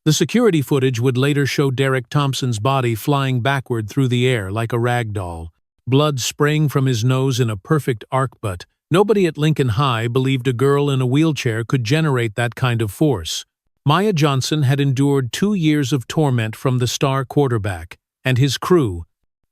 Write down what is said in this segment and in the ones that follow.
The security footage would later show Derek Thompson's body flying backward through the air like a rag doll, blood spraying from his nose in a perfect arc, but nobody at Lincoln High believed a girl in a wheelchair could generate that kind of force. Maya Johnson had endured 2 years of torment from the star quarterback and his crew,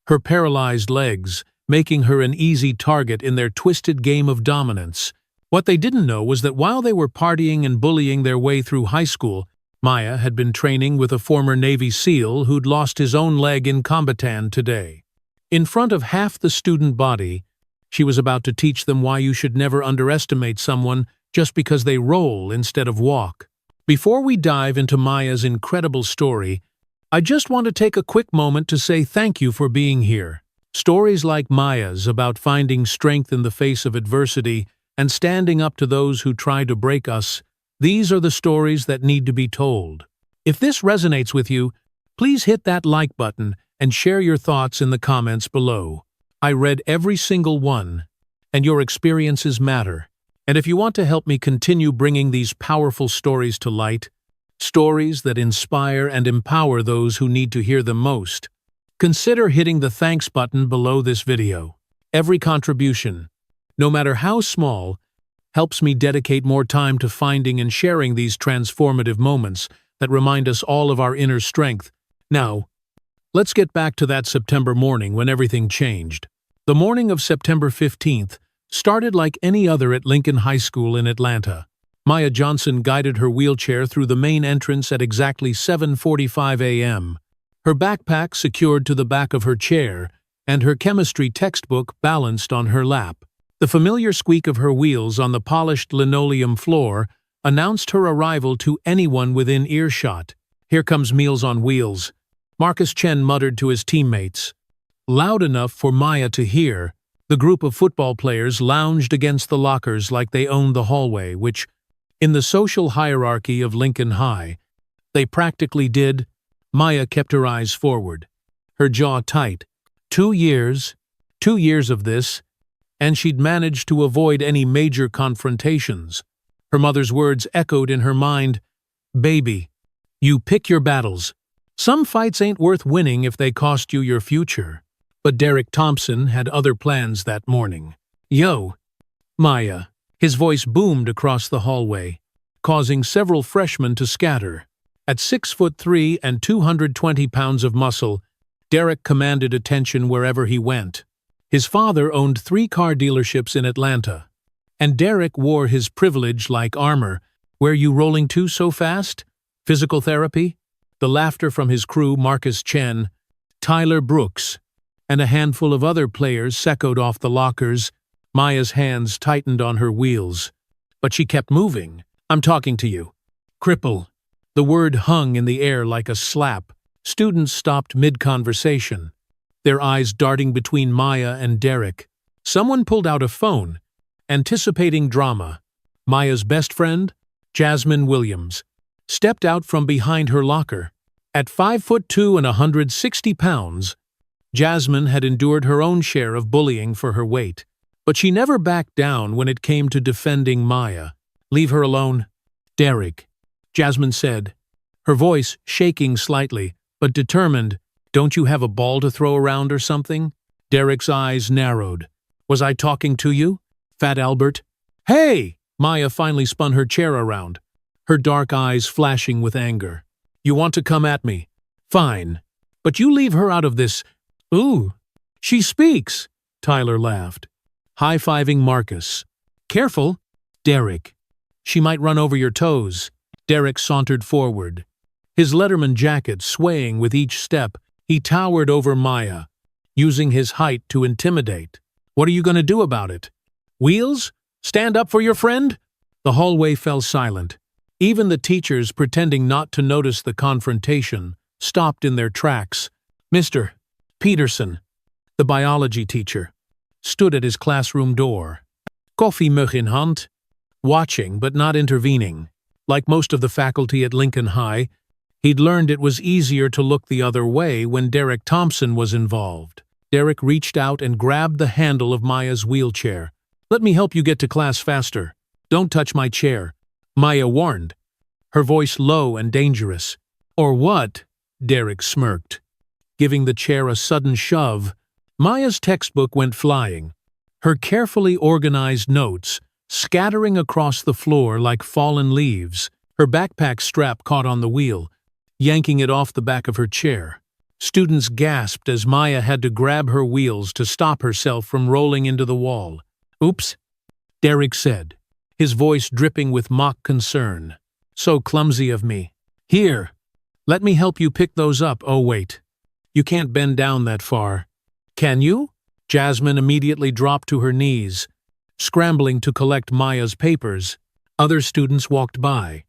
her paralyzed legs, making her an easy target in their twisted game of dominance. What they didn't know was that while they were partying and bullying their way through high school, Maya had been training with a former Navy SEAL who'd lost his own leg in combat today. In front of half the student body, she was about to teach them why you should never underestimate someone just because they roll instead of walk. Before we dive into Maya's incredible story, I just want to take a quick moment to say thank you for being here. Stories like Maya's about finding strength in the face of adversity and standing up to those who try to break us, these are the stories that need to be told. If this resonates with you, please hit that like button and share your thoughts in the comments below. I read every single one, and your experiences matter. And if you want to help me continue bringing these powerful stories to light, stories that inspire and empower those who need to hear them most, consider hitting the thanks button below this video. Every contribution, no matter how small, helps me dedicate more time to finding and sharing these transformative moments that remind us all of our inner strength. Now, let's get back to that September morning when everything changed. The morning of September 15th started like any other at Lincoln High School in Atlanta. Maya Johnson guided her wheelchair through the main entrance at exactly 7:45 a.m., her backpack secured to the back of her chair and her chemistry textbook balanced on her lap. The familiar squeak of her wheels on the polished linoleum floor announced her arrival to anyone within earshot. "Here comes Meals on Wheels," Marcus Chen muttered to his teammates. Loud enough for Maya to hear, the group of football players lounged against the lockers like they owned the hallway, which, in the social hierarchy of Lincoln High, they practically did. Maya kept her eyes forward, her jaw tight. 2 years of this, and she'd managed to avoid any major confrontations. Her mother's words echoed in her mind, "Baby, you pick your battles. Some fights ain't worth winning if they cost you your future." But Derek Thompson had other plans that morning. "Yo, Maya," his voice boomed across the hallway, causing several freshmen to scatter. At 6'3" and 220 pounds of muscle, Derek commanded attention wherever he went. His father owned 3 car dealerships in Atlanta, and Derek wore his privilege like armor. "Where you rolling to so fast? Physical therapy?" The laughter from his crew, Marcus Chen, Tyler Brooks, and a handful of other players echoed off the lockers. Maya's hands tightened on her wheels, but she kept moving. "I'm talking to you. Cripple." The word hung in the air like a slap. Students stopped mid-conversation, their eyes darting between Maya and Derek. Someone pulled out a phone, anticipating drama. Maya's best friend, Jasmine Williams, stepped out from behind her locker. At 5'2" and 160 pounds, Jasmine had endured her own share of bullying for her weight, but she never backed down when it came to defending Maya. "Leave her alone, Derek," Jasmine said, her voice shaking slightly, but determined. "Don't you have a ball to throw around or something?" Derek's eyes narrowed. "Was I talking to you, Fat Albert?" "Hey!" Maya finally spun her chair around, her dark eyes flashing with anger. "You want to come at me? Fine. But you leave her out of this." "Ooh, she speaks," Tyler laughed, high-fiving Marcus. "Careful, Derek. She might run over your toes." Derek sauntered forward, his Letterman jacket swaying with each step. He towered over Maya, using his height to intimidate. "What are you going to do about it? Wheels? Stand up for your friend?" The hallway fell silent. Even the teachers, pretending not to notice the confrontation, stopped in their tracks. Mr. Peterson, the biology teacher, stood at his classroom door, koffie-mug in hand, watching but not intervening. Like most of the faculty at Lincoln High, he'd learned it was easier to look the other way when Derek Thompson was involved. Derek reached out and grabbed the handle of Maya's wheelchair. "Let me help you get to class faster. Don't touch my chair," Maya warned, her voice low and dangerous. Or what? Derek smirked, giving the chair a sudden shove. Maya's textbook went flying, her carefully organized notes scattering across the floor like fallen leaves. Her backpack strap caught on the wheel, yanking it off the back of her chair. Students gasped as Maya had to grab her wheels to stop herself from rolling into the wall. "Oops," Derek said, his voice dripping with mock concern. "So clumsy of me. Here, let me help you pick those up." "Oh, wait. You can't bend down that far." "Can you?" Jasmine immediately dropped to her knees, scrambling to collect Maya's papers. Other students walked by,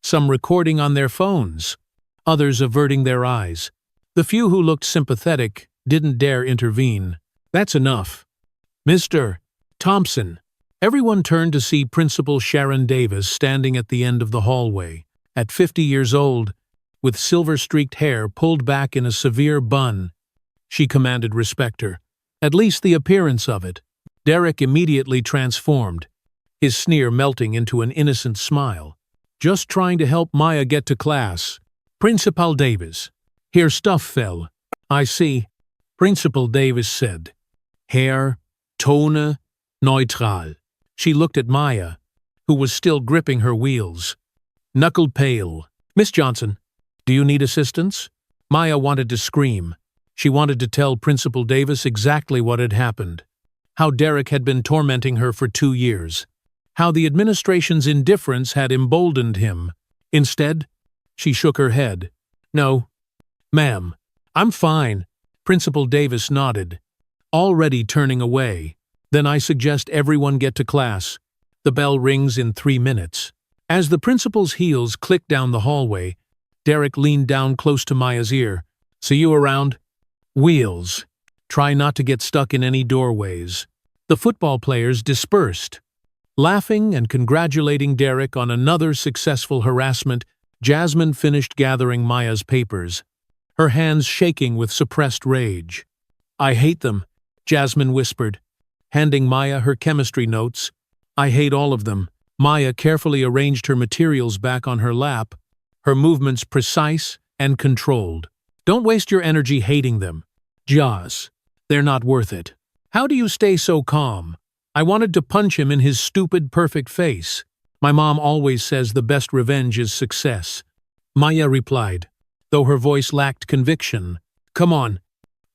some recording on their phones, others averting their eyes. The few who looked sympathetic didn't dare intervene. "That's enough. Mr. Thompson." Everyone turned to see Principal Sharon Davis standing at the end of the hallway. At 50 years old, with silver-streaked hair pulled back in a severe bun, she commanded respect. At least the appearance of it. Derek immediately transformed, his sneer melting into an innocent smile. "Just trying to help Maya get to class. Principal Davis. Her stuff fell." "I see," Principal Davis said. "Hair, tone, neutral." She looked at Maya, who was still gripping her wheels. Knuckle pale. "Miss Johnson, do you need assistance?" Maya wanted to scream. She wanted to tell Principal Davis exactly what had happened. How Derek had been tormenting her for 2 years. How the administration's indifference had emboldened him. Instead, she shook her head. "No, ma'am, I'm fine." Principal Davis nodded, already turning away. "Then I suggest everyone get to class. The bell rings in 3 minutes." As the principal's heels clicked down the hallway, Derek leaned down close to Maya's ear. "See you around." Wheels. Try not to get stuck in any doorways. The football players dispersed. Laughing and congratulating Derek on another successful harassment, Jasmine finished gathering Maya's papers, her hands shaking with suppressed rage. "I hate them," Jasmine whispered, handing Maya her chemistry notes. "I hate all of them." Maya carefully arranged her materials back on her lap, her movements precise and controlled. "Don't waste your energy hating them. Jas, they're not worth it." "How do you stay so calm?" I wanted to punch him in his stupid, perfect face. "My mom always says the best revenge is success," Maya replied, though her voice lacked conviction. "Come on,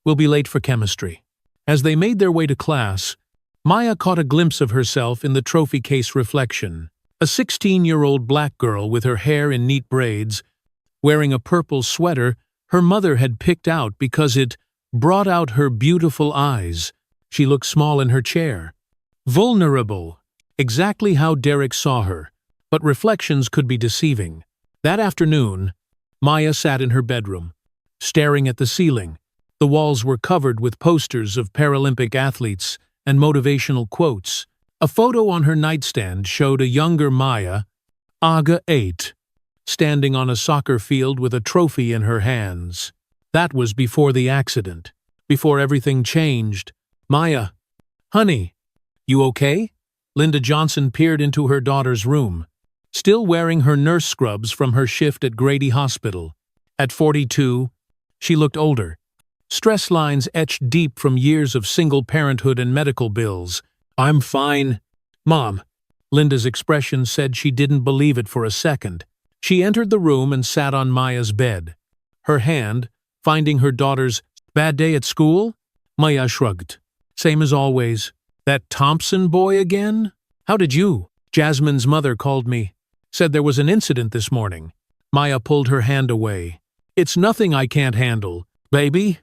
we'll be late for chemistry." As they made their way to class, Maya caught a glimpse of herself in the trophy case reflection. A 16-year-old black girl with her hair in neat braids, wearing a purple sweater her mother had picked out because it brought out her beautiful eyes. She looked small in her chair. Vulnerable. Exactly how Derek saw her, but reflections could be deceiving. That afternoon, Maya sat in her bedroom, staring at the ceiling. The walls were covered with posters of Paralympic athletes and motivational quotes. A photo on her nightstand showed a younger Maya, Aga 8, standing on a soccer field with a trophy in her hands. That was before the accident, before everything changed. "Maya, honey, you okay?" Linda Johnson peered into her daughter's room, still wearing her nurse scrubs from her shift at Grady Hospital. At 42, she looked older, stress lines etched deep from years of single parenthood and medical bills. "I'm fine, Mom." Linda's expression said she didn't believe it for a second. She entered the room and sat on Maya's bed, her hand finding her daughter's. "Bad day at school?" Maya shrugged. "Same as always." "That Thompson boy again?" "How did you?" "Jasmine's mother called me. Said there was an incident this morning." Maya pulled her hand away. "It's nothing I can't handle, baby."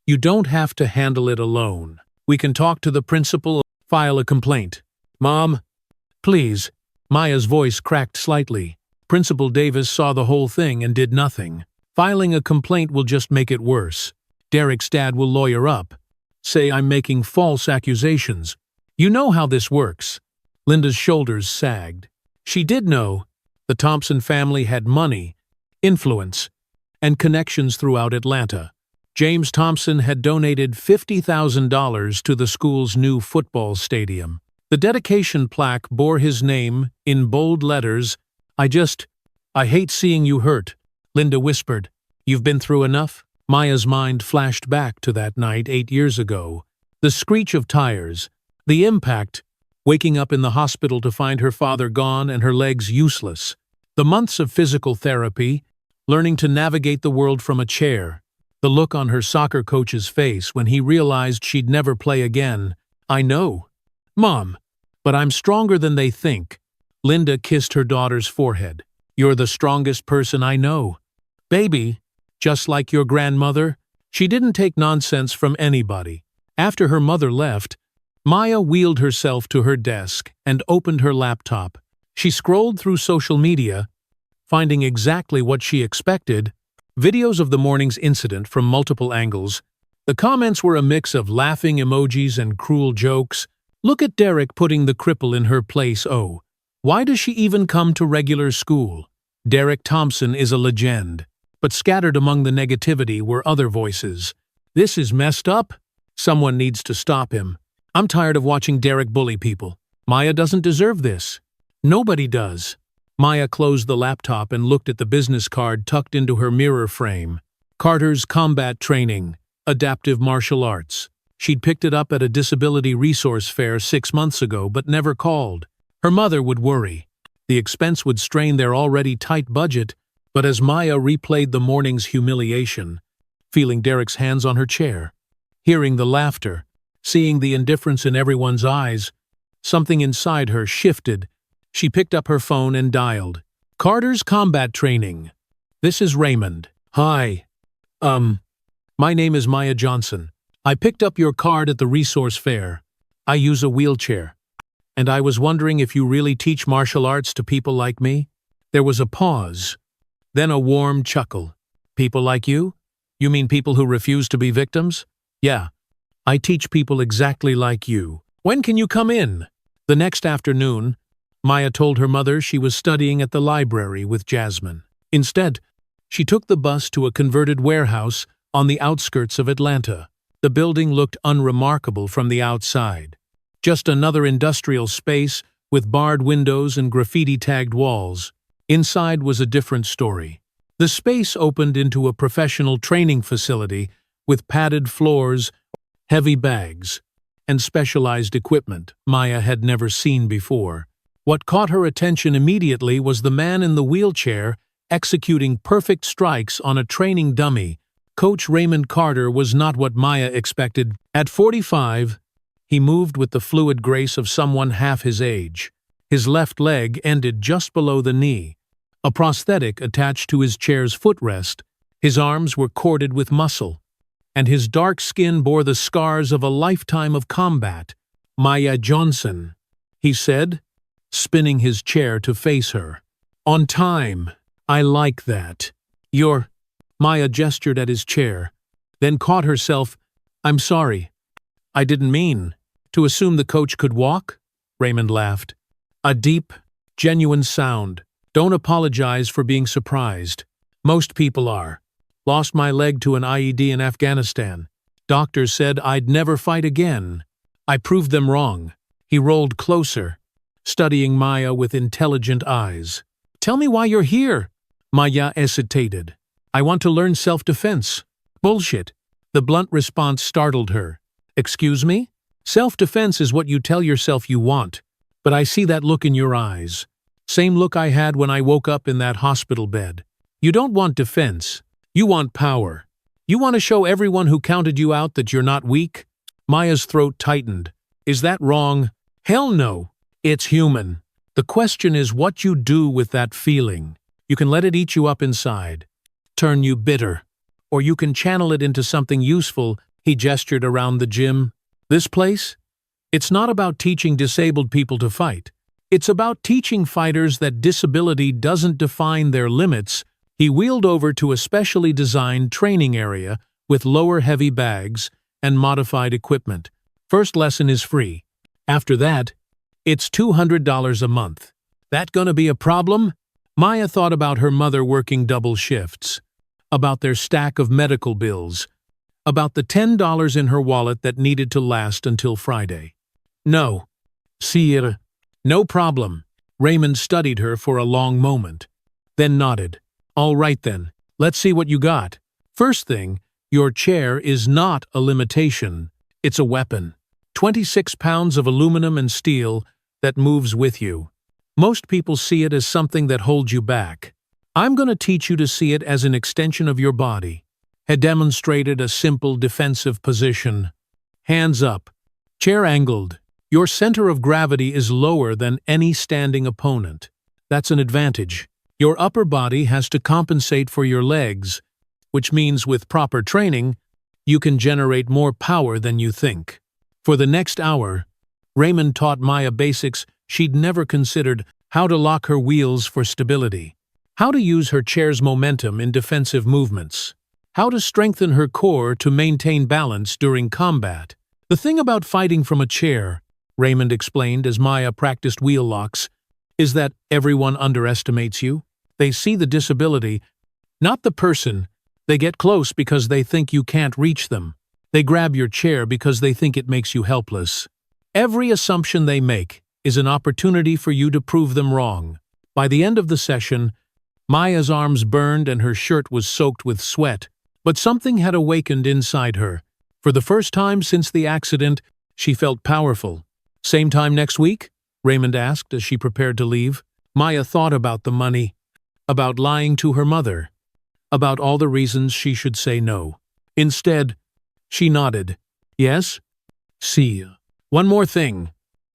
"You don't have to handle it alone. We can talk to the principal, file a complaint." "Mom, please." Maya's voice cracked slightly. Principal Davis saw the whole thing and did nothing. "Filing a complaint will just make it worse. Derek's dad will lawyer up. Say I'm making false accusations. You know how this works." Linda's shoulders sagged. She did know. The Thompson family had money, influence, and connections throughout Atlanta. James Thompson had donated $50,000 to the school's new football stadium. The dedication plaque bore his name in bold letters. I hate seeing you hurt." Linda whispered. "You've been through enough?" Maya's mind flashed back to that night 8 years ago. The screech of tires, the impact, waking up in the hospital to find her father gone and her legs useless. The months of physical therapy, learning to navigate the world from a chair. The look on her soccer coach's face when he realized she'd never play again. "I know, Mom, but I'm stronger than they think." Linda kissed her daughter's forehead. "You're the strongest person I know. Baby, just like your grandmother." She didn't take nonsense from anybody. After her mother left, Maya wheeled herself to her desk and opened her laptop. She scrolled through social media, finding exactly what she expected: videos of the morning's incident from multiple angles. The comments were a mix of laughing emojis and cruel jokes. "Look at Derek putting the cripple in her place. Oh, why does she even come to regular school? Derek Thompson is a legend." But scattered among the negativity were other voices. "This is messed up. Someone needs to stop him. I'm tired of watching Derek bully people. Maya doesn't deserve this." "Nobody does." Maya closed the laptop and looked at the business card tucked into her mirror frame. Carter's Combat Training, Adaptive Martial Arts. She'd picked it up at a disability resource fair 6 months ago but never called. Her mother would worry. The expense would strain their already tight budget, but as Maya replayed the morning's humiliation, feeling Derek's hands on her chair, hearing the laughter, seeing the indifference in everyone's eyes, something inside her shifted. She picked up her phone and dialed. "Carter's Combat Training. This is Raymond. Hi. My name is Maya Johnson. I picked up your card at the resource fair. I use a wheelchair. And I was wondering if you really teach martial arts to people like me?" There was a pause, then a warm chuckle. "People like you? You mean people who refuse to be victims?" "Yeah. I teach people exactly like you. When can you come in?" The next afternoon, Maya told her mother she was studying at the library with Jasmine. Instead, she took the bus to a converted warehouse on the outskirts of Atlanta. The building looked unremarkable from the outside. Just another industrial space with barred windows and graffiti-tagged walls. Inside was a different story. The space opened into a professional training facility with padded floors, heavy bags, and specialized equipment Maya had never seen before. What caught her attention immediately was the man in the wheelchair executing perfect strikes on a training dummy. Coach Raymond Carter was not what Maya expected. At 45, he moved with the fluid grace of someone half his age. His left leg ended just below the knee, a prosthetic attached to his chair's footrest. His arms were corded with muscle, and his dark skin bore the scars of a lifetime of combat. "Maya Johnson," he said, spinning his chair to face her. "On time. I like that. You're—" Maya gestured at his chair, then caught herself. "I'm sorry. I didn't mean to assume the coach could walk?" Raymond laughed. A deep, genuine sound. "Don't apologize for being surprised. Most people are. Lost my leg to an IED in Afghanistan. Doctors said I'd never fight again. I proved them wrong." He rolled closer, studying Maya with intelligent eyes. "Tell me why you're here." Maya hesitated. "I want to learn self-defense." "Bullshit." The blunt response startled her. "Excuse me? Self-defense is what you tell yourself you want, but I see that look in your eyes. Same look I had when I woke up in that hospital bed. You don't want defense. You want power. You want to show everyone who counted you out that you're not weak." Maya's throat tightened. "Is that wrong?" "Hell no. It's human. The question is what you do with that feeling. You can let it eat you up inside, turn you bitter, or you can channel it into something useful." He gestured around the gym. "This place? It's not about teaching disabled people to fight. It's about teaching fighters that disability doesn't define their limits." He wheeled over to a specially designed training area with lower heavy bags and modified equipment. "First lesson is free. After that, it's $200 a month. That gonna be a problem?" Maya thought about her mother working double shifts, about their stack of medical bills, about the $10 in her wallet that needed to last until Friday. "No. Sir. No problem." Raymond studied her for a long moment, then nodded. "All right then. Let's see what you got. First thing, your chair is not a limitation. It's a weapon. 26 pounds of aluminum and steel that moves with you. Most people see it as something that holds you back. I'm going to teach you to see it as an extension of your body. Had demonstrated a simple defensive position. Hands up. Chair angled. Your center of gravity is lower than any standing opponent. That's an advantage. Your upper body has to compensate for your legs, which means with proper training, you can generate more power than you think. For the next hour, Raymond taught Maya basics she'd never considered: how to lock her wheels for stability, how to use her chair's momentum in defensive movements, how to strengthen her core to maintain balance during combat. The thing about fighting from a chair, Raymond explained as Maya practiced wheel locks, is that everyone underestimates you. They see the disability, not the person. They get close because they think you can't reach them. They grab your chair because they think it makes you helpless. Every assumption they make is an opportunity for you to prove them wrong. By the end of the session, Maya's arms burned and her shirt was soaked with sweat, but something had awakened inside her. For the first time since the accident, she felt powerful. Same time next week? Raymond asked as she prepared to leave. Maya thought about the money, about lying to her mother, about all the reasons she should say no. Instead, she nodded. Yes? See ya. One more thing,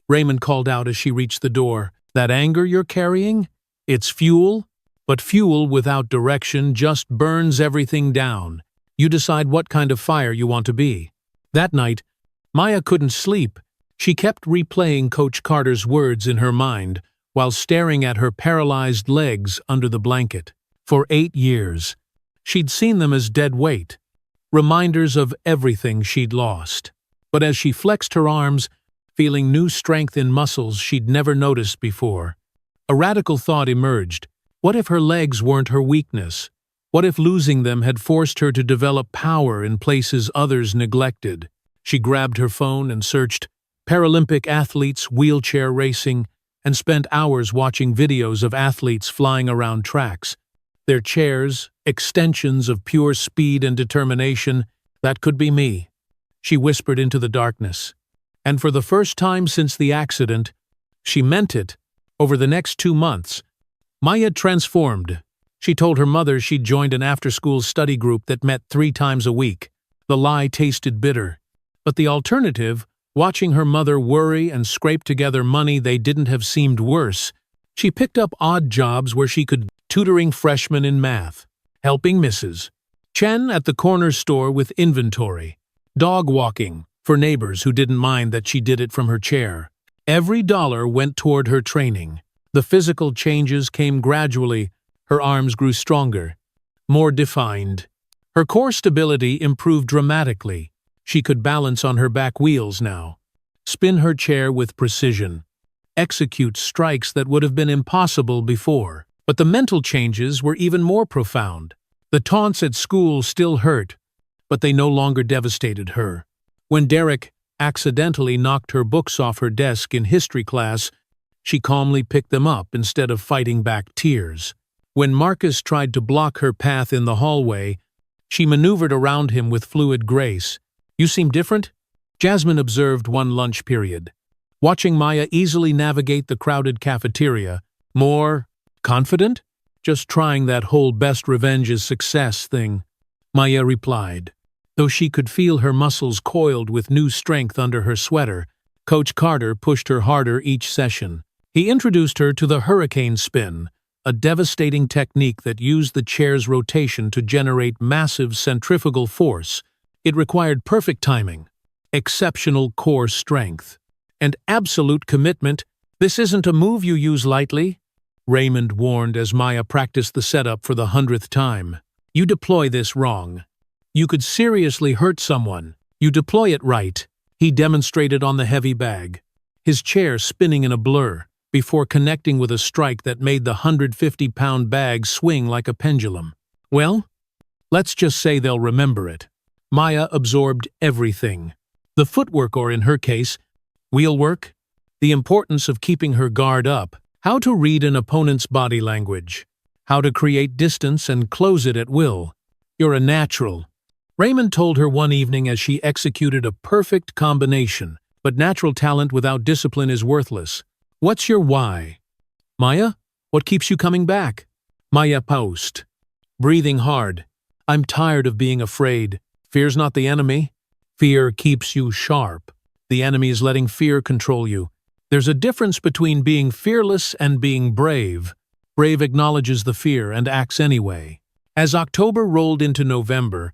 Raymond called out as she reached the door. That anger you're carrying? It's fuel, but fuel without direction just burns everything down. You decide what kind of fire you want to be. That night, Maya couldn't sleep. She kept replaying Coach Carter's words in her mind while staring at her paralyzed legs under the blanket. For 8 years, she'd seen them as dead weight, reminders of everything she'd lost. But as she flexed her arms, feeling new strength in muscles she'd never noticed before, a radical thought emerged. What if her legs weren't her weakness? What if losing them had forced her to develop power in places others neglected? She grabbed her phone and searched Paralympic athletes wheelchair racing and spent hours watching videos of athletes flying around tracks. Their chairs, extensions of pure speed and determination. That could be me, she whispered into the darkness. And for the first time since the accident, she meant it. Over the next 2 months, Maya transformed. She told her mother she'd joined an after-school study group that met 3 times a week. The lie tasted bitter. But the alternative, watching her mother worry and scrape together money they didn't have, seemed worse. She picked up odd jobs where she could, tutoring freshmen in math, helping Mrs. Chen at the corner store with inventory, dog walking for neighbors who didn't mind that she did it from her chair. Every dollar went toward her training. The physical changes came gradually. Her arms grew stronger, more defined. Her core stability improved dramatically. She could balance on her back wheels now, spin her chair with precision, execute strikes that would have been impossible before. But the mental changes were even more profound. The taunts at school still hurt, but they no longer devastated her. When Derek accidentally knocked her books off her desk in history class, she calmly picked them up instead of fighting back tears. When Marcus tried to block her path in the hallway, she maneuvered around him with fluid grace. You seem different? Jasmine observed one lunch period, watching Maya easily navigate the crowded cafeteria. More confident? Just trying that whole best revenge is success thing, Maya replied. Though she could feel her muscles coiled with new strength under her sweater, Coach Carter pushed her harder each session. He introduced her to the hurricane spin, a devastating technique that used the chair's rotation to generate massive centrifugal force. It required perfect timing, exceptional core strength, and absolute commitment. This isn't a move you use lightly, Raymond warned as Maya practiced the setup for the 100th time. You deploy this wrong. You could seriously hurt someone. You deploy it right. He demonstrated on the heavy bag, his chair spinning in a blur, before connecting with a strike that made the 150-pound bag swing like a pendulum. Well, let's just say they'll remember it. Maya absorbed everything. The footwork, or in her case, wheelwork, the importance of keeping her guard up, how to read an opponent's body language, how to create distance and close it at will. You're a natural. Raymond told her one evening as she executed a perfect combination. But natural talent without discipline is worthless. What's your why? Maya, what keeps you coming back? Maya paused, breathing hard. I'm tired of being afraid. Fear's not the enemy. Fear keeps you sharp. The enemy is letting fear control you. There's a difference between being fearless and being brave. Brave acknowledges the fear and acts anyway. As October rolled into November,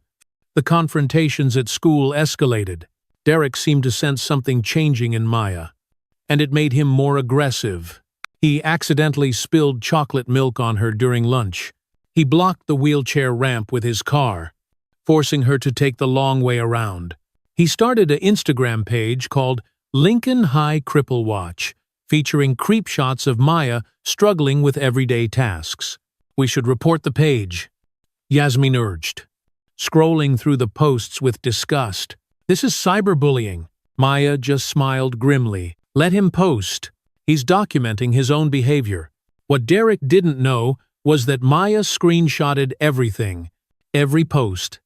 the confrontations at school escalated. Derek seemed to sense something changing in Maya, and it made him more aggressive. He accidentally spilled chocolate milk on her during lunch. He blocked the wheelchair ramp with his car, forcing her to take the long way around. He started an Instagram page called Lincoln High Cripple Watch, featuring creep shots of Maya struggling with everyday tasks. We should report the page, Yasmin urged, scrolling through the posts with disgust. This is cyberbullying. Maya just smiled grimly. Let him post. He's documenting his own behavior. What Derek didn't know was that Maya screenshotted everything. Every post,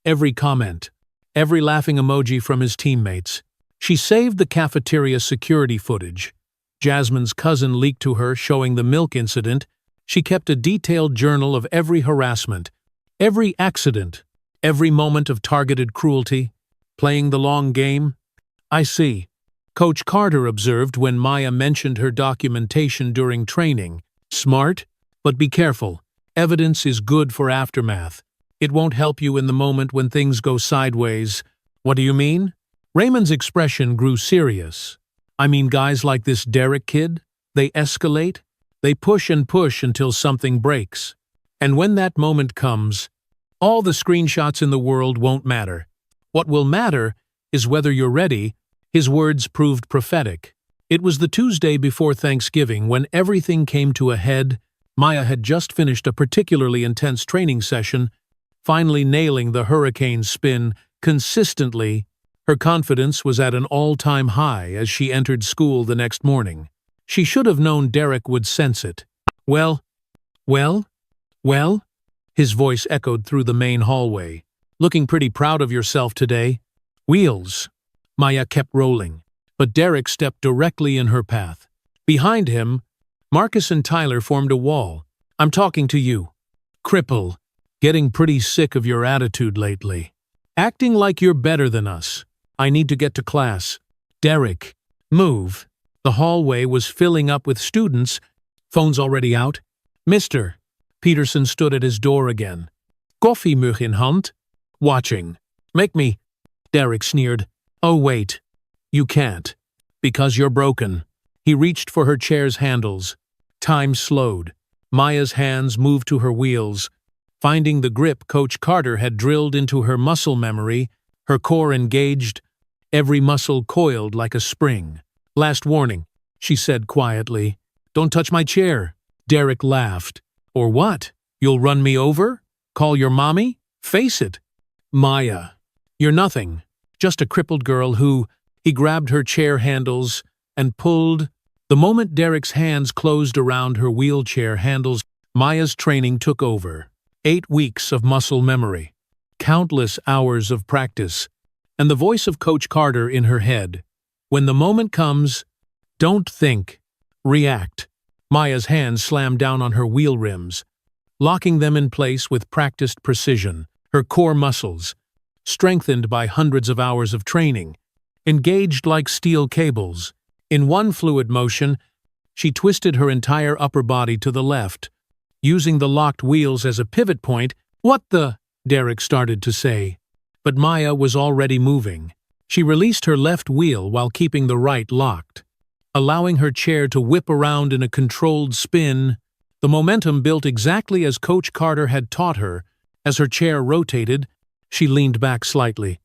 every comment, every laughing emoji from his teammates. She saved the cafeteria security footage. Jasmine's cousin leaked to her showing the milk incident. She kept a detailed journal of every harassment, every accident, every moment of targeted cruelty. Playing the long game? I see. Coach Carter observed when Maya mentioned her documentation during training. Smart, but be careful. Evidence is good for aftermath. It won't help you in the moment when things go sideways. What do you mean? Raymond's expression grew serious. I mean, guys like this Derek kid, they escalate. They push and push until something breaks. And when that moment comes, all the screenshots in the world won't matter. What will matter is whether you're ready. His words proved prophetic. It was the Tuesday before Thanksgiving when everything came to a head. Maya had just finished a particularly intense training session, finally nailing the hurricane spin consistently. Her confidence was at an all-time high as she entered school the next morning. She should have known Derek would sense it. Well? His voice echoed through the main hallway. Looking pretty proud of yourself today. Wheels. Maya kept rolling, but Derek stepped directly in her path. Behind him, Marcus and Tyler formed a wall. I'm talking to you. Cripple. Getting pretty sick of your attitude lately. Acting like you're better than us. I need to get to class. Derek. Move. The hallway was filling up with students. Phones already out? Mister. Peterson stood at his door again. Koffiemug in hand? Watching. Make me. Derek sneered. Oh wait. You can't. Because you're broken. He reached for her chair's handles. Time slowed. Maya's hands moved to her wheels. Finding the grip Coach Carter had drilled into her muscle memory, her core engaged, every muscle coiled like a spring. Last warning, she said quietly. Don't touch my chair. Derek laughed. Or what? You'll run me over? Call your mommy? Face it. Maya. You're nothing. Just a crippled girl who… He grabbed her chair handles and pulled. The moment Derek's hands closed around her wheelchair handles, Maya's training took over. 8 weeks of muscle memory, countless hours of practice, and the voice of Coach Carter in her head. When the moment comes, don't think, react. Maya's hands slammed down on her wheel rims, locking them in place with practiced precision. Her core muscles, strengthened by hundreds of hours of training, engaged like steel cables. In one fluid motion, she twisted her entire upper body to the left, using the locked wheels as a pivot point. What the… Derek started to say. But Maya was already moving. She released her left wheel while keeping the right locked, allowing her chair to whip around in a controlled spin. The momentum built exactly as Coach Carter had taught her. As her chair rotated, she leaned back slightly,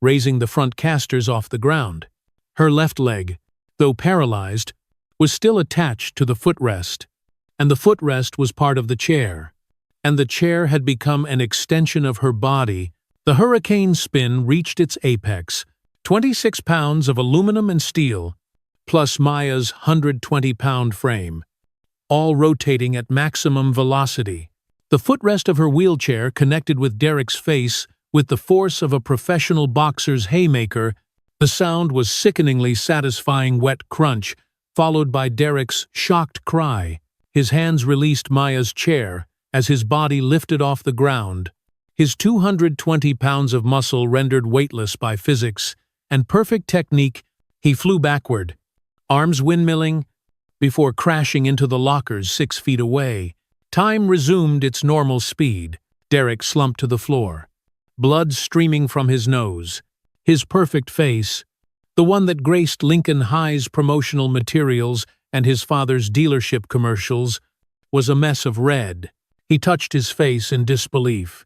raising the front casters off the ground. Her left leg, though paralyzed, was still attached to the footrest, and the footrest was part of the chair, and the chair had become an extension of her body. The hurricane spin reached its apex, 26 pounds of aluminum and steel, plus Maya's 120-pound frame. all rotating at maximum velocity. The footrest of her wheelchair connected with Derek's face with the force of a professional boxer's haymaker. The sound was sickeningly satisfying wet crunch, followed by Derek's shocked cry. His hands released Maya's chair as his body lifted off the ground. His 220 pounds of muscle rendered weightless by physics and perfect technique, he flew backward, arms windmilling, before crashing into the lockers 6 feet away. Time resumed its normal speed. Derek slumped to the floor, blood streaming from his nose. His perfect face, the one that graced Lincoln High's promotional materials and his father's dealership commercials, was a mess of red. He touched his face in disbelief,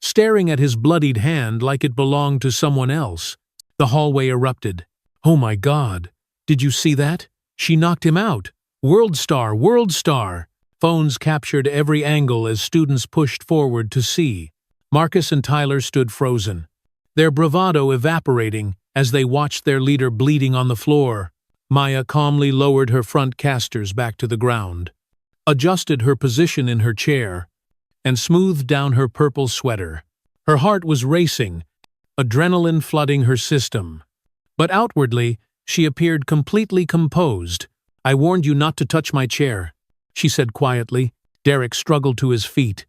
staring at his bloodied hand like it belonged to someone else. The hallway erupted. "Oh my God! Did you see that? She knocked him out! World star! World star!" Phones captured every angle as students pushed forward to see. Marcus and Tyler stood frozen, their bravado evaporating as they watched their leader bleeding on the floor. Maya calmly lowered her front casters back to the ground, adjusted her position in her chair, and smoothed down her purple sweater. Her heart was racing, adrenaline flooding her system. But outwardly, she appeared completely composed. "I warned you not to touch my chair," she said quietly. Derek struggled to his feet,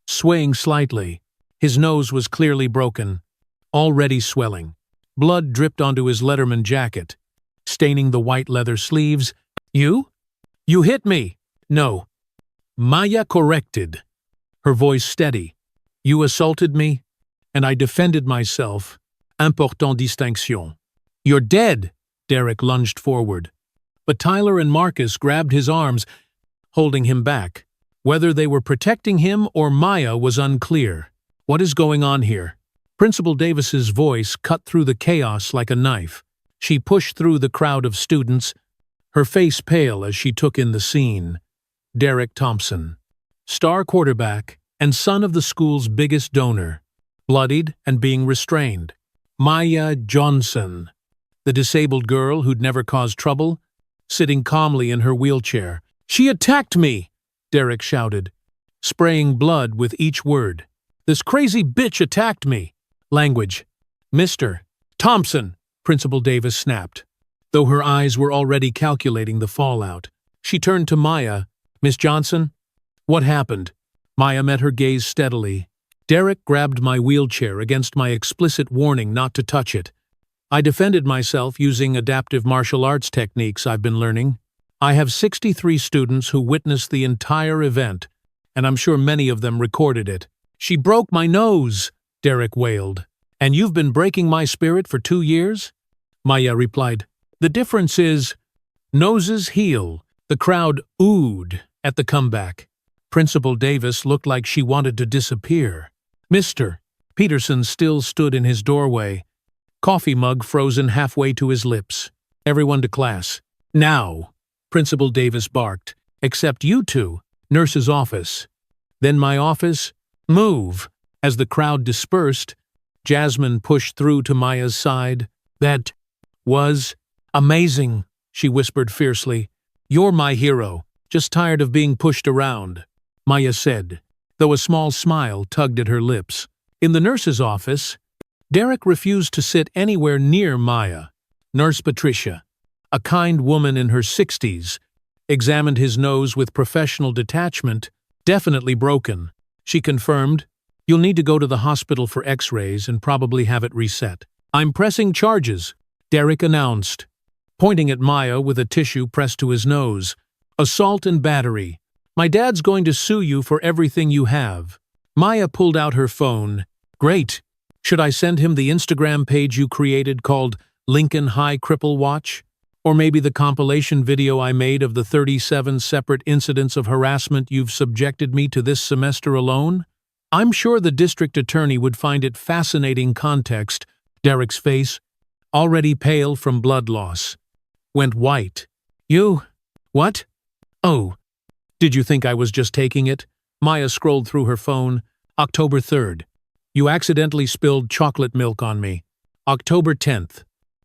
swaying slightly. His nose was clearly broken, already swelling. Blood dripped onto his Letterman jacket, staining the white leather sleeves. "You? You hit me!" "No." Maya corrected, her voice steady. "You assaulted me, and I defended myself. Important distinction." "You're dead!" Derek lunged forward. But Tyler and Marcus grabbed his arms, holding him back. Whether they were protecting him or Maya was unclear. "What is going on here?" Principal Davis's voice cut through the chaos like a knife. She pushed through the crowd of students, her face pale as she took in the scene. Derek Thompson, star quarterback and son of the school's biggest donor, bloodied and being restrained. Maya Johnson, the disabled girl who'd never caused trouble, sitting calmly in her wheelchair. "She attacked me!" Derek shouted, spraying blood with each word. "This crazy bitch attacked me!" Language. "Mr. Thompson," Principal Davis snapped, though her eyes were already calculating the fallout. She turned to Maya. "Miss Johnson, what happened?" Maya met her gaze steadily. "Derek grabbed my wheelchair against my explicit warning not to touch it. I defended myself using adaptive martial arts techniques I've been learning. I have 63 students who witnessed the entire event, and I'm sure many of them recorded it." "She broke my nose!" Derek wailed. "And you've been breaking my spirit for 2 years?" Maya replied. "The difference is, noses heal." The crowd oohed at the comeback. Principal Davis looked like she wanted to disappear. "Mr." Peterson still stood in his doorway, coffee mug frozen halfway to his lips. "Everyone to class. Now," Principal Davis barked. "Except you two. Nurse's office. Then my office. Move." As the crowd dispersed, Jasmine pushed through to Maya's side. "That was amazing," she whispered fiercely. "You're my hero. Just tired of being pushed around," Maya said, though a small smile tugged at her lips. In the nurse's office, Derek refused to sit anywhere near Maya. Nurse Patricia, a kind woman in her 60s, examined his nose with professional detachment. "Definitely broken," she confirmed. "You'll need to go to the hospital for x-rays and probably have it reset." "I'm pressing charges," Derek announced, pointing at Maya with a tissue pressed to his nose. "Assault and battery. My dad's going to sue you for everything you have." Maya pulled out her phone. "Great. Should I send him the Instagram page you created called Lincoln High Cripple Watch? Or maybe the compilation video I made of the 37 separate incidents of harassment you've subjected me to this semester alone? I'm sure the district attorney would find it fascinating context." Derek's face, already pale from blood loss, went white. "You? What? Oh, did you think I was just taking it?" Maya scrolled through her phone. "October 3rd. You accidentally spilled chocolate milk on me. October 10th.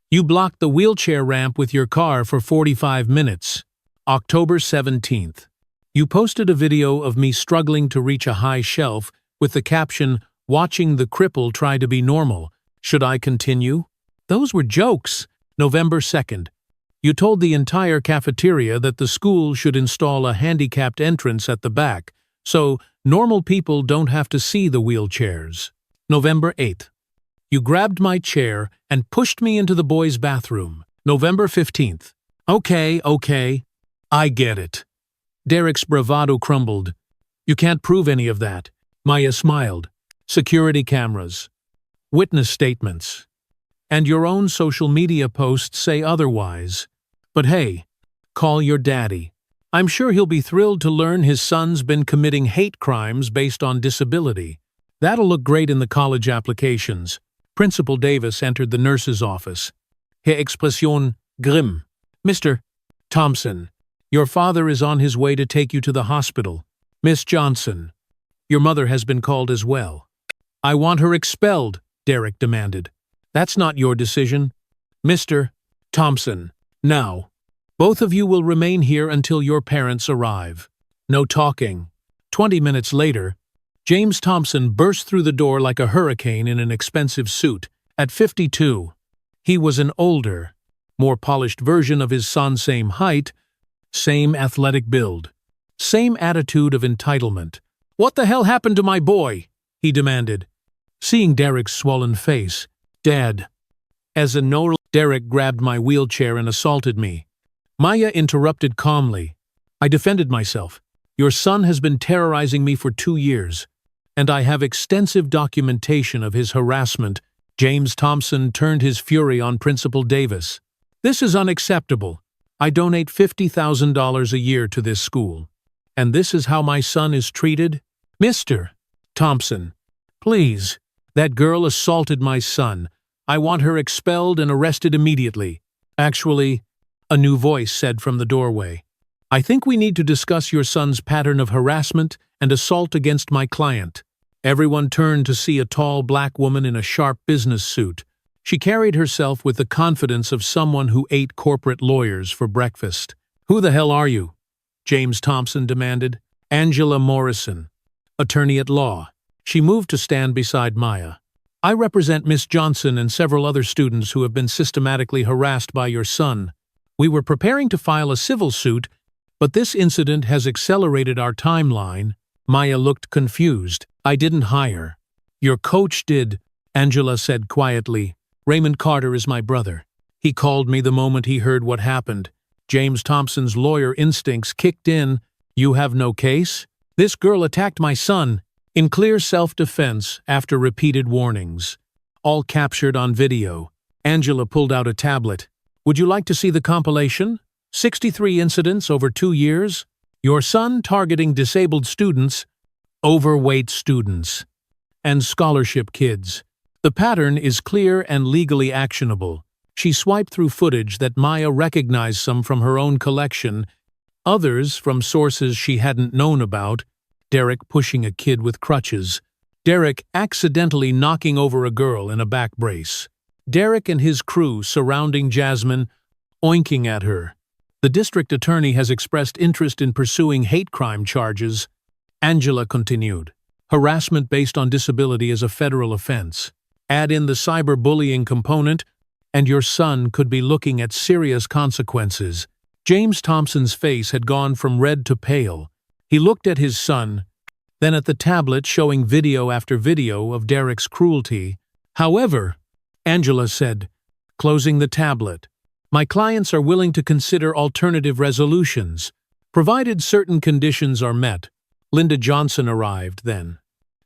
You blocked the wheelchair ramp with your car for 45 minutes. October 17th. You posted a video of me struggling to reach a high shelf with the caption, "Watching the cripple try to be normal. Should I continue?" Those were jokes. November 2nd. You told the entire cafeteria that the school should install a handicapped entrance at the back, so normal people don't have to see the wheelchairs. November 8th. You grabbed my chair and pushed me into the boys' bathroom. November 15th. Okay. I get it. Derek's bravado crumbled. You can't prove any of that. Maya smiled. Security cameras. Witness statements. And your own social media posts say otherwise. But hey, call your daddy. I'm sure he'll be thrilled to learn his son's been committing hate crimes based on disability. That'll look great in the college applications. Principal Davis entered the nurse's office. Herr Expression Grimm. Mr. Thompson, your father is on his way to take you to the hospital. Miss Johnson, your mother has been called as well. I want her expelled, Derek demanded. That's not your decision. Mr. Thompson, now, both of you will remain here until your parents arrive. No talking. 20 minutes later, James Thompson burst through the door like a hurricane in an expensive suit. At 52, he was an older, more polished version of his son's same height, same athletic build, same attitude of entitlement. What the hell happened to my boy? He demanded. Seeing Derek's swollen face, Dad. As a no, Derek grabbed my wheelchair and assaulted me. Maya interrupted calmly. I defended myself. Your son has been terrorizing me for 2 years, and I have extensive documentation of his harassment. James Thompson turned his fury on Principal Davis. This is unacceptable. I donate $50,000 a year to this school. And this is how my son is treated? Mr. Thompson, please. That girl assaulted my son. I want her expelled and arrested immediately. Actually, a new voice said from the doorway. I think we need to discuss your son's pattern of harassment and assault against my client. Everyone turned to see a tall black woman in a sharp business suit. She carried herself with the confidence of someone who ate corporate lawyers for breakfast. Who the hell are you? James Thompson demanded. Angela Morrison, attorney at law. She moved to stand beside Maya. I represent Miss Johnson and several other students who have been systematically harassed by your son. We were preparing to file a civil suit, but this incident has accelerated our timeline. Maya looked confused. I didn't hire. Your coach did, Angela said quietly. Raymond Carter is my brother. He called me the moment he heard what happened. James Thompson's lawyer instincts kicked in. You have no case? This girl attacked my son, in clear self-defense after repeated warnings. All captured on video. Angela pulled out a tablet. Would you like to see the compilation? 63 incidents over 2 years. Your son targeting disabled students, overweight students, and scholarship kids. The pattern is clear and legally actionable. She swiped through footage that Maya recognized, some from her own collection, others from sources she hadn't known about. Derek pushing a kid with crutches. Derek accidentally knocking over a girl in a back brace. Derek and his crew surrounding Jasmine, oinking at her. The district attorney has expressed interest in pursuing hate crime charges. Angela continued. Harassment based on disability is a federal offense. Add in the cyberbullying component, and your son could be looking at serious consequences. James Thompson's face had gone from red to pale. He looked at his son, then at the tablet showing video after video of Derek's cruelty. However, Angela said, closing the tablet, my clients are willing to consider alternative resolutions, provided certain conditions are met. Linda Johnson arrived then,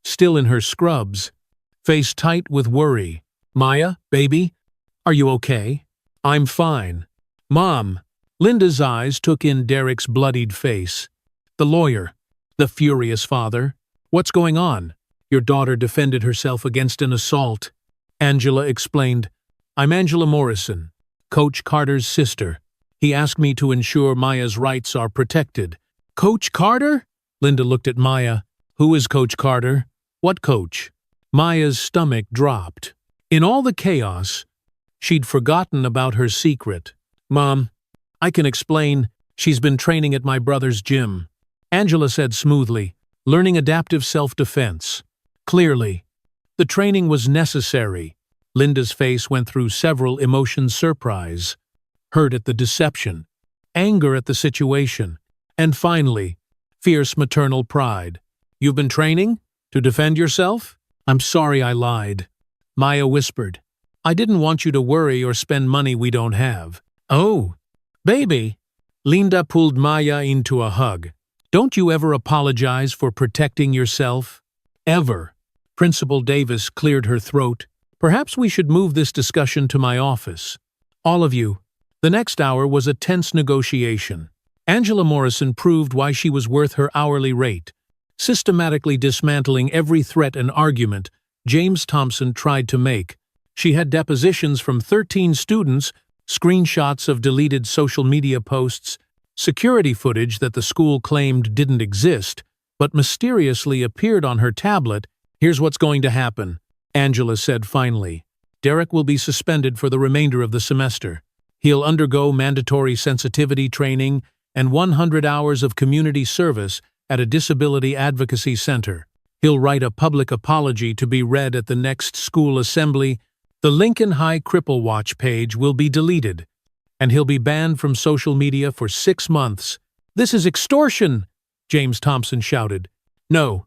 still in her scrubs, face tight with worry. Maya, baby, are you okay? I'm fine. Mom. Linda's eyes took in Derek's bloodied face. The lawyer, the furious father. What's going on? Your daughter defended herself against an assault. Angela explained. I'm Angela Morrison, Coach Carter's sister. He asked me to ensure Maya's rights are protected. Coach Carter? Linda looked at Maya. Who is Coach Carter? What coach? Maya's stomach dropped. In all the chaos, she'd forgotten about her secret. Mom, I can explain. She's been training at my brother's gym. Angela said smoothly, learning adaptive self-defense. Clearly. The training was necessary. Linda's face went through several emotions: surprise, hurt at the deception, anger at the situation, and finally, fierce maternal pride. You've been training? To defend yourself? I'm sorry I lied. Maya whispered. I didn't want you to worry or spend money we don't have. Oh, baby. Linda pulled Maya into a hug. Don't you ever apologize for protecting yourself? Ever. Principal Davis cleared her throat. Perhaps we should move this discussion to my office. All of you. The next hour was a tense negotiation. Angela Morrison proved why she was worth her hourly rate. Systematically dismantling every threat and argument James Thompson tried to make. She had depositions from 13 students, screenshots of deleted social media posts, security footage that the school claimed didn't exist, but mysteriously appeared on her tablet. Here's what's going to happen, Angela said finally. Derek will be suspended for the remainder of the semester. He'll undergo mandatory sensitivity training and 100 hours of community service at a disability advocacy center. He'll write a public apology to be read at the next school assembly. The Lincoln High Cripple Watch page will be deleted, and he'll be banned from social media for 6 months. This is extortion, James Thompson shouted. No,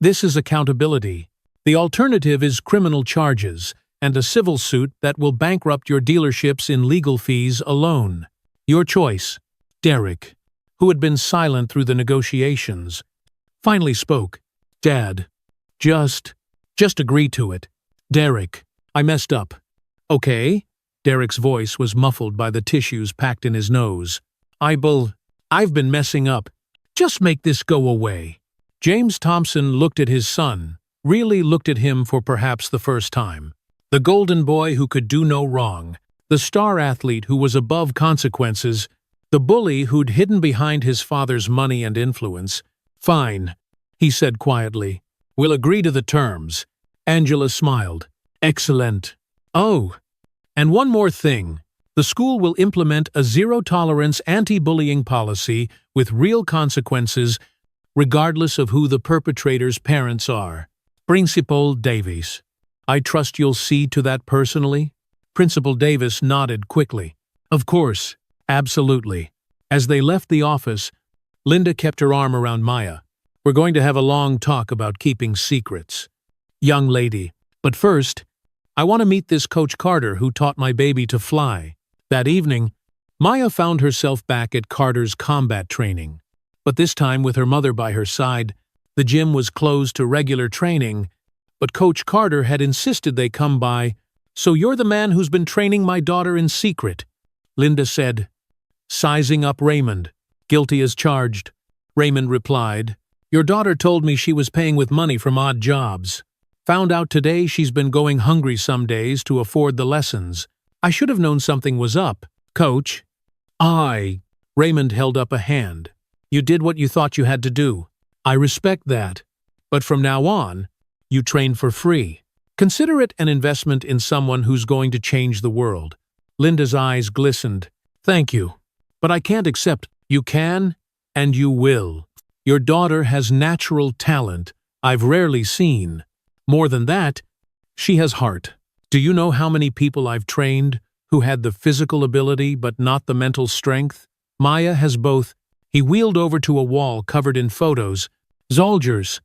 this is accountability. The alternative is criminal charges and a civil suit that will bankrupt your dealerships in legal fees alone. Your choice. Derek, who had been silent through the negotiations, finally spoke. Dad, just agree to it. Derek, I messed up. Okay? Derek's voice was muffled by the tissues packed in his nose. I've been messing up. Just make this go away. James Thompson looked at his son, really looked at him for perhaps the first time. The golden boy who could do no wrong, the star athlete who was above consequences, the bully who'd hidden behind his father's money and influence. Fine, he said quietly. We'll agree to the terms. Angela smiled. Excellent. Oh, and one more thing. The school will implement a zero-tolerance anti-bullying policy with real consequences, regardless of who the perpetrator's parents are. Principal Davis. I trust you'll see to that personally? Principal Davis nodded quickly. Of course. Absolutely. As they left the office, Linda kept her arm around Maya. We're going to have a long talk about keeping secrets. Young lady. But first, I want to meet this Coach Carter who taught my baby to fly. That evening, Maya found herself back at Carter's combat training. But this time with her mother by her side. The gym was closed to regular training, but Coach Carter had insisted they come by. So you're the man who's been training my daughter in secret, Linda said, sizing up Raymond. Guilty as charged. Raymond replied, Your daughter told me she was paying with money from odd jobs. Found out today she's been going hungry some days to afford the lessons. I should have known something was up. Coach. Raymond held up a hand. You did what you thought you had to do. I respect that. But from now on, you train for free. Consider it an investment in someone who's going to change the world. Linda's eyes glistened. Thank you. But I can't accept. You can, and you will. Your daughter has natural talent I've rarely seen. More than that, she has heart. Do you know how many people I've trained who had the physical ability but not the mental strength? Maya has both. He wheeled over to a wall covered in photos. Soldiers,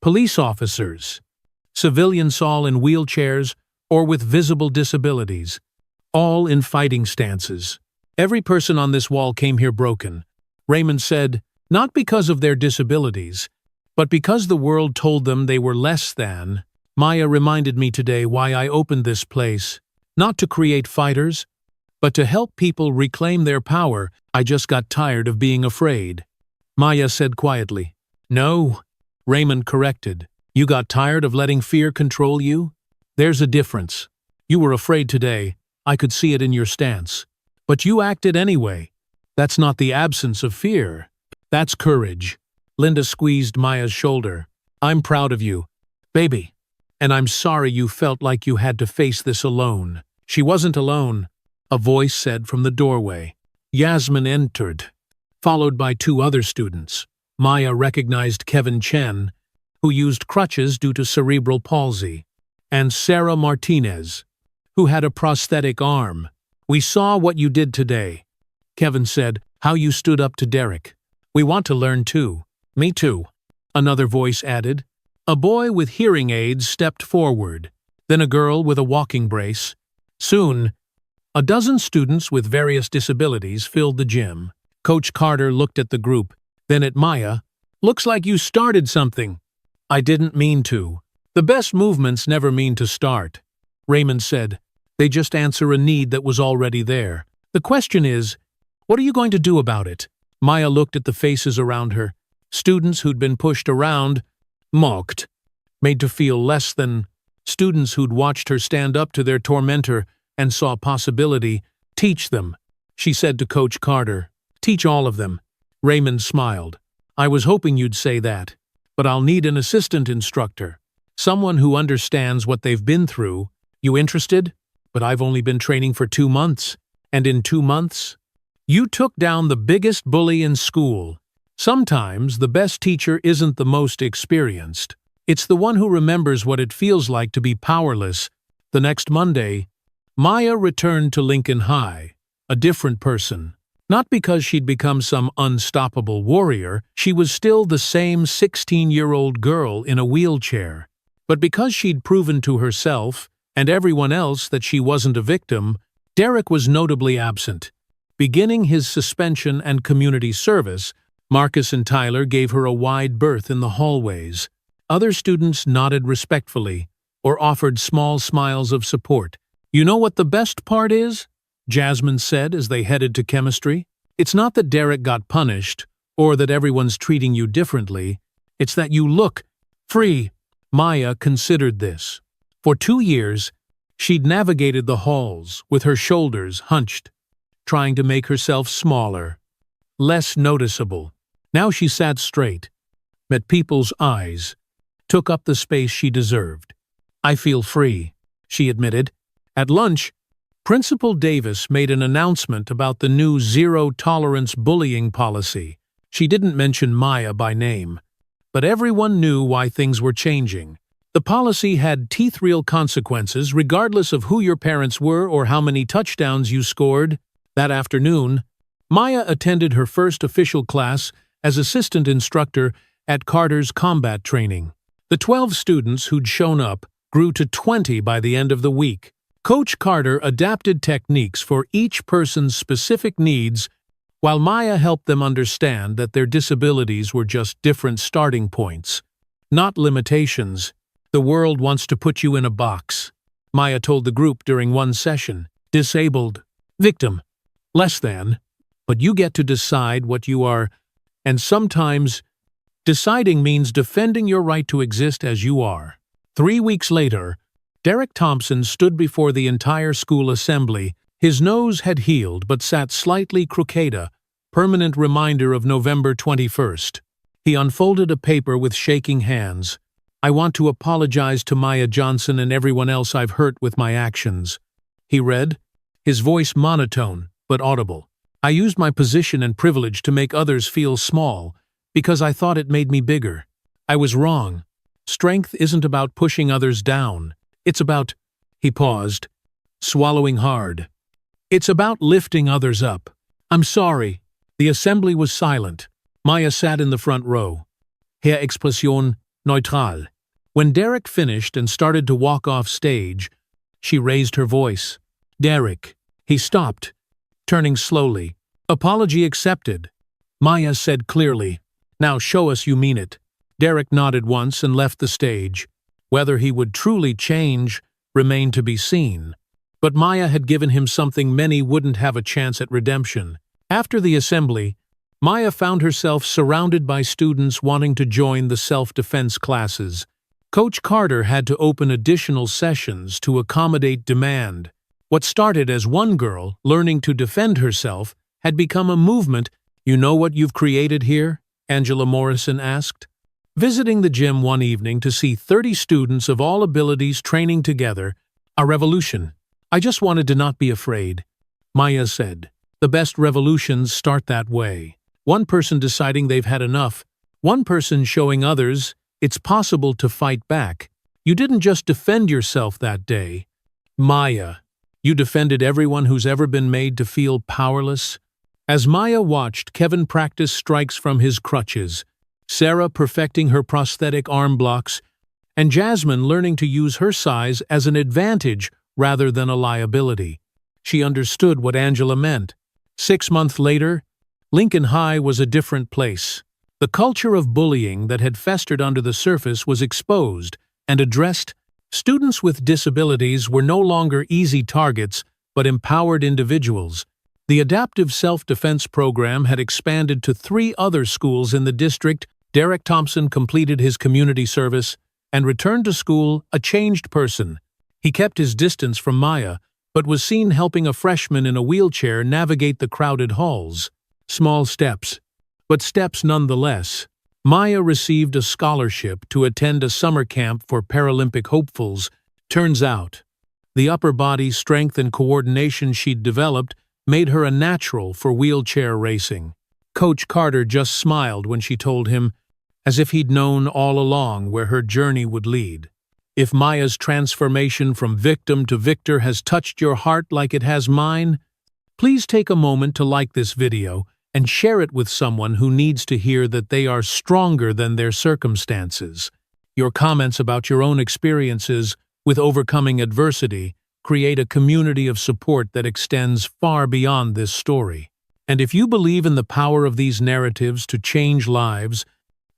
police officers, civilians all in wheelchairs or with visible disabilities, all in fighting stances. Every person on this wall came here broken. Raymond said, not because of their disabilities, but because the world told them they were less than. Maya reminded me today why I opened this place. Not to create fighters, but to help people reclaim their power. I just got tired of being afraid. Maya said quietly. No, Raymond corrected. You got tired of letting fear control you? There's a difference. You were afraid today. I could see it in your stance. But you acted anyway. That's not the absence of fear. That's courage. Linda squeezed Maya's shoulder. I'm proud of you, baby. And I'm sorry you felt like you had to face this alone. She wasn't alone, a voice said from the doorway. Yasmin entered, followed by 2 other students. Maya recognized Kevin Chen, who used crutches due to cerebral palsy, and Sarah Martinez, who had a prosthetic arm. "We saw what you did today," Kevin said, "how you stood up to Derek. We want to learn too." "Me too," another voice added. A boy with hearing aids stepped forward, then a girl with a walking brace. Soon, a dozen students with various disabilities filled the gym. Coach Carter looked at the group, then at Maya. "Looks like you started something." "I didn't mean to. The best movements never mean to start," Raymond said. "They just answer a need that was already there. The question is, what are you going to do about it?" Maya looked at the faces around her. Students who'd been pushed around, mocked, made to feel less than. Students who'd watched her stand up to their tormentor and saw possibility. "Teach them," she said to Coach Carter. "Teach all of them." Raymond smiled. "I was hoping you'd say that. But I'll need an assistant instructor. Someone who understands what they've been through. You interested? But I've only been training for 2 months. And in 2 months? You took down the biggest bully in school. Sometimes the best teacher isn't the most experienced. It's the one who remembers what it feels like to be powerless. The next Monday, Maya returned to Lincoln High, a different person. Not because she'd become some unstoppable warrior, she was still the same 16-year-old girl in a wheelchair. But because she'd proven to herself and everyone else that she wasn't a victim, Derek was notably absent. Beginning his suspension and community service, Marcus and Tyler gave her a wide berth in the hallways. Other students nodded respectfully or offered small smiles of support. "You know what the best part is?" Jasmine said as they headed to chemistry. "It's not that Derek got punished or that everyone's treating you differently. It's that you look free." Maya considered this. For 2 years, she'd navigated the halls with her shoulders hunched, trying to make herself smaller, less noticeable. Now she sat straight, met people's eyes, took up the space she deserved. "I feel free," she admitted. At lunch, Principal Davis made an announcement about the new zero-tolerance bullying policy. She didn't mention Maya by name, but everyone knew why things were changing. The policy had teeth-real consequences regardless of who your parents were or how many touchdowns you scored. That afternoon, Maya attended her first official class as assistant instructor at Carter's combat training. The 12 students who'd shown up grew to 20 by the end of the week. Coach Carter adapted techniques for each person's specific needs, while Maya helped them understand that their disabilities were just different starting points, not limitations. "The world wants to put you in a box," Maya told the group during one session. "Disabled, victim, less than, but you get to decide what you are, and sometimes deciding means defending your right to exist as you are." 3 weeks later, Derek Thompson stood before the entire school assembly. His nose had healed but sat slightly crooked, permanent reminder of November 21st. He unfolded a paper with shaking hands. "I want to apologize to Maya Johnson and everyone else I've hurt with my actions," he read, his voice monotone but audible. "I used my position and privilege to make others feel small because I thought it made me bigger. I was wrong. Strength isn't about pushing others down. It's about," he paused, swallowing hard, "it's about lifting others up. I'm sorry." The assembly was silent. Maya sat in the front row. Her Expression neutral. When Derek finished and started to walk off stage, she raised her voice. "Derek." He stopped, turning slowly. "Apology accepted," Maya said clearly. "Now show us you mean it." Derek nodded once and left the stage. Whether he would truly change remained to be seen. But Maya had given him something many wouldn't have a chance at redemption. After the assembly, Maya found herself surrounded by students wanting to join the self-defense classes. Coach Carter had to open additional sessions to accommodate demand. What started as one girl learning to defend herself had become a movement. "You know what you've created here?" Angela Morrison asked. Visiting the gym one evening to see 30 students of all abilities training together, "A revolution. I just wanted to not be afraid," Maya said. "The best revolutions start that way. One person deciding they've had enough, One person showing others it's possible to fight back. You didn't just defend yourself that day. Maya, you defended everyone who's ever been made to feel powerless. As Maya watched Kevin practice strikes from his crutches, Sarah perfecting her prosthetic arm blocks, and Jasmine learning to use her size as an advantage rather than a liability, she understood what Angela meant. 6 months later, Lincoln High was a different place. The culture of bullying that had festered under the surface was exposed and addressed. Students with disabilities were no longer easy targets, but empowered individuals. The adaptive self-defense program had expanded to 3 other schools in the district. Derek Thompson completed his community service and returned to school a changed person. He kept his distance from Maya, but was seen helping a freshman in a wheelchair navigate the crowded halls. Small steps, but steps nonetheless. Maya received a scholarship to attend a summer camp for Paralympic hopefuls. Turns out, the upper body strength and coordination she'd developed made her a natural for wheelchair racing. Coach Carter just smiled when she told him, as if he'd known all along where her journey would lead. If Maya's transformation from victim to victor has touched your heart like it has mine, please take a moment to like this video and share it with someone who needs to hear that they are stronger than their circumstances. Your comments about your own experiences with overcoming adversity create a community of support that extends far beyond this story. And if you believe in the power of these narratives to change lives,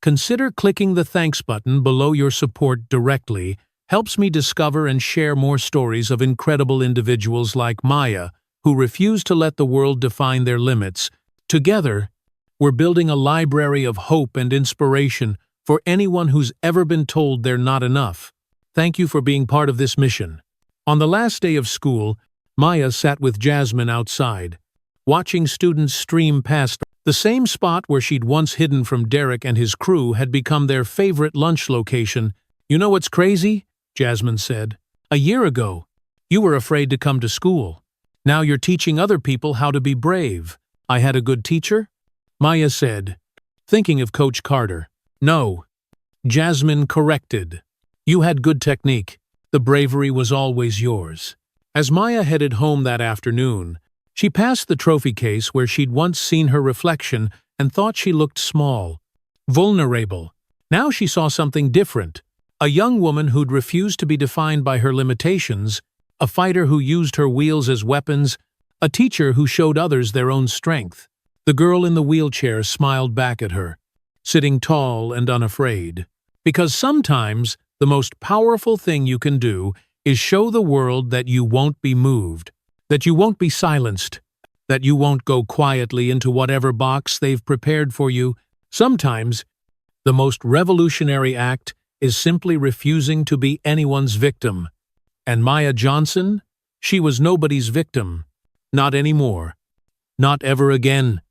consider clicking the thanks button below. Your support directly helps me discover and share more stories of incredible individuals like Maya, who refuse to let the world define their limits. Together, we're building a library of hope and inspiration for anyone who's ever been told they're not enough. Thank you for being part of this mission. On the last day of school, Maya sat with Jasmine outside, watching students stream past. The same spot where she'd once hidden from Derek and his crew had become their favorite lunch location. "You know what's crazy?" Jasmine said. "A year ago, you were afraid to come to school. Now you're teaching other people how to be brave. I had a good teacher?" Maya said, thinking of Coach Carter. "No," Jasmine corrected. "You had good technique. The bravery was always yours." As Maya headed home that afternoon, she passed the trophy case where she'd once seen her reflection and thought she looked small, vulnerable. Now she saw something different. A young woman who'd refused to be defined by her limitations, a fighter who used her wheels as weapons, a teacher who showed others their own strength. The girl in the wheelchair smiled back at her, sitting tall and unafraid. Because sometimes the most powerful thing you can do is show the world that you won't be moved, that you won't be silenced, that you won't go quietly into whatever box they've prepared for you. Sometimes, the most revolutionary act is simply refusing to be anyone's victim. And Maya Johnson? She was nobody's victim. Not anymore. Not ever again.